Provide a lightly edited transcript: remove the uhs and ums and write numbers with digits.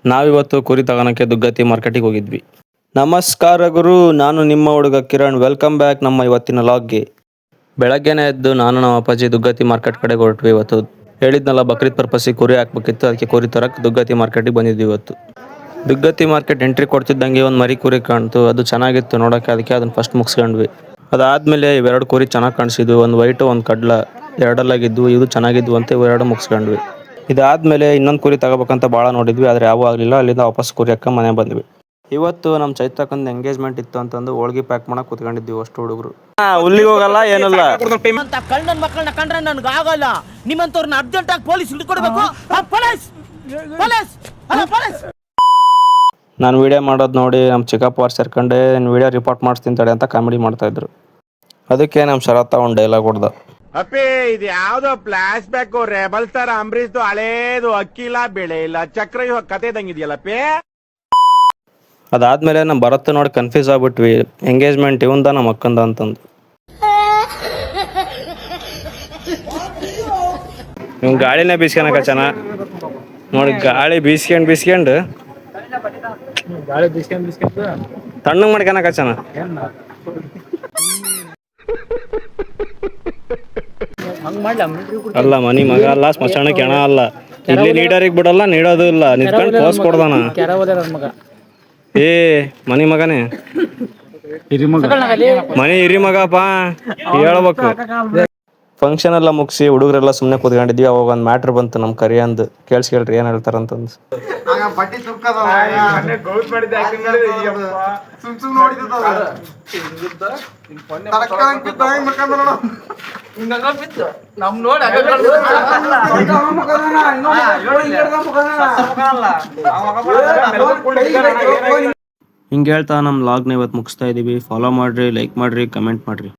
ನಾವಿವತ್ತು ಕುರಿ ತಗೋಣಕ್ಕೆ ದುಗ್ಗತ್ತಿ ಮಾರ್ಕೆಟಿಗೆ ಹೋಗಿದ್ವಿ. ನಮಸ್ಕಾರ ಗುರು, ನಾನು ನಿಮ್ಮ ಹುಡುಗ ಕಿರಣ್. ವೆಲ್ಕಮ್ ಬ್ಯಾಕ್ ನಮ್ಮ ಇವತ್ತಿನ ಲಾಗ್ಗೆ. ಬೆಳಗ್ಗೆನೇ ಎದ್ದು ನಾನು ನಮ್ಮ ಅಪ್ಪಾಜಿ ದುಗ್ಗತ್ತಿ ಮಾರ್ಕೆಟ್ ಕಡೆಗೆ ಹೊರಟ್ವಿ ಇವತ್ತು. ಹೇಳಿದ್ನಲ್ಲ ಬಕ್ರೀದ್ ಪರ್ಪಸ್ಸಿಗೆ ಕುರಿ ಹಾಕ್ಬೇಕಿತ್ತು, ಅದಕ್ಕೆ ಕುರಿ ತರಕ್ಕೆ ದುಗ್ಗತ್ತಿ ಮಾರ್ಕೆಟಿಗೆ ಬಂದಿದ್ವಿ ಇವತ್ತು. ದುಗ್ಗತ್ತಿ ಮಾರ್ಕೆಟ್ ಎಂಟ್ರಿ ಕೊಡ್ತಿದ್ದಂಗೆ ಒಂದು ಮರಿ ಕುರಿ ಕಾಣ್ತು. ಅದು ಚೆನ್ನಾಗಿತ್ತು ನೋಡೋಕ್ಕೆ, ಅದಕ್ಕೆ ಅದನ್ನು ಫಸ್ಟ್ ಮುಗಿಸ್ಕೊಂಡ್ವಿ. ಅದಾದಮೇಲೆ ಇವೆರಡು ಕುರಿ ಚೆನ್ನಾಗಿ ಕಾಣಿಸಿದ್ವು, ಒಂದು ವೈಟು ಒಂದು ಕಡ್ಲ ಎರಡಲ್ಲಾಗಿದ್ವು. ಇದು ಚೆನ್ನಾಗಿದ್ವು ಅಂತ ಇವೆರಡು ಮುಗಿಸ್ಕೊಂಡ್ವಿ. ಇದಾದಮೇಲೆ ಇನ್ನೊಂದು ಕುರಿ ತಗೋಬೇಕಂತ ಭಾಳ ನೋಡಿದ್ವಿ, ಆದರೆ ಯಾವೂ ಆಗಲಿಲ್ಲ. ಅಲ್ಲಿಂದ ವಾಪಸ್ ಕುರಿ ಹಾಕ ಮನೆ ಬಂದ್ವಿ. ಇವತ್ತು ನಮ್ಮ ಚೈತ್ರಕ್ಕಂದು ಎಂಗೇಜ್ಮೆಂಟ್ ಇತ್ತು ಅಂತಂದು ಹೋಳ್ಗೆ ಪ್ಯಾಕ್ ಮಾಡಕ್ಕೆ ಕೂತ್ಕೊಂಡಿದ್ವಿ ಅಷ್ಟು ಹುಡುಗರು. ಹುಲ್ಲಿಗೆ ಹೋಗಲ್ಲ ಏನಲ್ಲ. ಕಳ್ಳನ ಮಕ್ಕಳನ್ನ ಕಂಡ್ರೆ ನನ್ಗೆ ಆಗಲ್ಲ. ನಿಮ್ಮಂತವ್ರನ್ನ ಅರ್ಜೆಂಟ್ ಆಗಿ ಪೊಲೀಸ್ ಹಿಡ್ಕೊಡ್ಬೇಕು. ನಾನು ವಿಡಿಯೋ ಮಾಡೋದು ನೋಡಿ ನಮ್ಮ ಚಿಕ್ಕಪ್ಪ ಅವ್ರು ಸೇರ್ಕೊಂಡೆ ವಿಡಿಯೋ ರಿಪೋರ್ಟ್ ಮಾಡಿಸ್ತೀನಿ ತಡೆ ಅಂತ ಕಾಮಿಡಿ ಮಾಡ್ತಾಯಿದ್ರು. ಅದಕ್ಕೆ ನಮ್ಮ ಶರತ್ತ ಒಂದು ಡೈಲಾಗ್ ಹೊಡ್ದ. ಅಪ್ಪಿ ಇದು ಯಾವ್ದೋ ಫ್ಲಾಶ್ ಬ್ಯಾಕ್ ರೆಬಲ್ ಸ್ಟಾರ್ ಅಂಬರೀಶ್ದು ಹಳೇದು ಅಕ್ಕಿ ಇಲ್ಲ ಬೆಳೆ ಇಲ್ಲ ಚಕ್ರ ಇವಾಗ ಕತೆ ಇದ್ದಂಗಿದೆಯಲ್ಲಪ್ಪಿ. ಅದಾದ್ಮೇಲೆ ನಮ್ಮ ಭರತ್ ನೋಡಿ ಕನ್ಫ್ಯೂಸ್ ಆಗ್ಬಿಟ್ವಿ, ಎಂಗೇಜ್ಮೆಂಟ್ ಇವಂದ ನಮ್ಮ ಅಕ್ಕಂದ ಅಂತಂದು. ಇವ್ ಗಾಳಿನೇ ಬೀಸ್ಕೊಳಕ ಚೆನ್ನಾಗಿ ನೋಡಿ, ಗಾಳಿ ಬೀಸ್ಕೊಂಡು ತಣ್ಣಗೆ ಮಾಡ್ಕೊಳಕ ಚೆನ್ನಾಗಿ. ಅಲ್ಲ ಮನಿ ಮಗ ಅಲ್ಲ, ಸ್ಮಶಾನಕ್ಕೆ ಹೆಣ ಅಲ್ಲ. ಇಲ್ಲಿ ನೀಡರಿಗೆ ಬಿಡಲ್ಲ, ನೀಡೋದು ಇಲ್ಲ, ನಿಂತ್ಕೊಂಡು ಪೋಸ್ ಕೊಡ್ದಾನ. ಏ ಮನಿ ಮಗನೇ, ಮನಿ ಹಿರಿ ಮಗಪ್ಪ ಹೇಳ್ಬೇಕು. ಫಂಕ್ಷನ್ ಎಲ್ಲ ಮುಗಿಸಿ ಹುಡುಗರೆಲ್ಲ ಸುಮ್ಮನೆ ಕೂತ್ಕೊಂಡಿದ್ವಿ. ಅವಾಗ ಒಂದು ಮ್ಯಾಟ್ರ್ ಬಂತು ನಮ್ಮ ಕರಿಯಂದು. ಕೇಳ್ರಿ ಏನು ಹೇಳ್ತಾರಂತಂದು. ಹಿಂಗೆ ಹೇಳ್ತಾ ನಮ್ಮ ಲಾಗ್ನ ಇವತ್ತು ಮುಗಿಸ್ತಾ ಇದ್ದೀವಿ. ಫಾಲೋ ಮಾಡಿರಿ, ಲೈಕ್ ಮಾಡಿರಿ, ಕಮೆಂಟ್ ಮಾಡಿರಿ.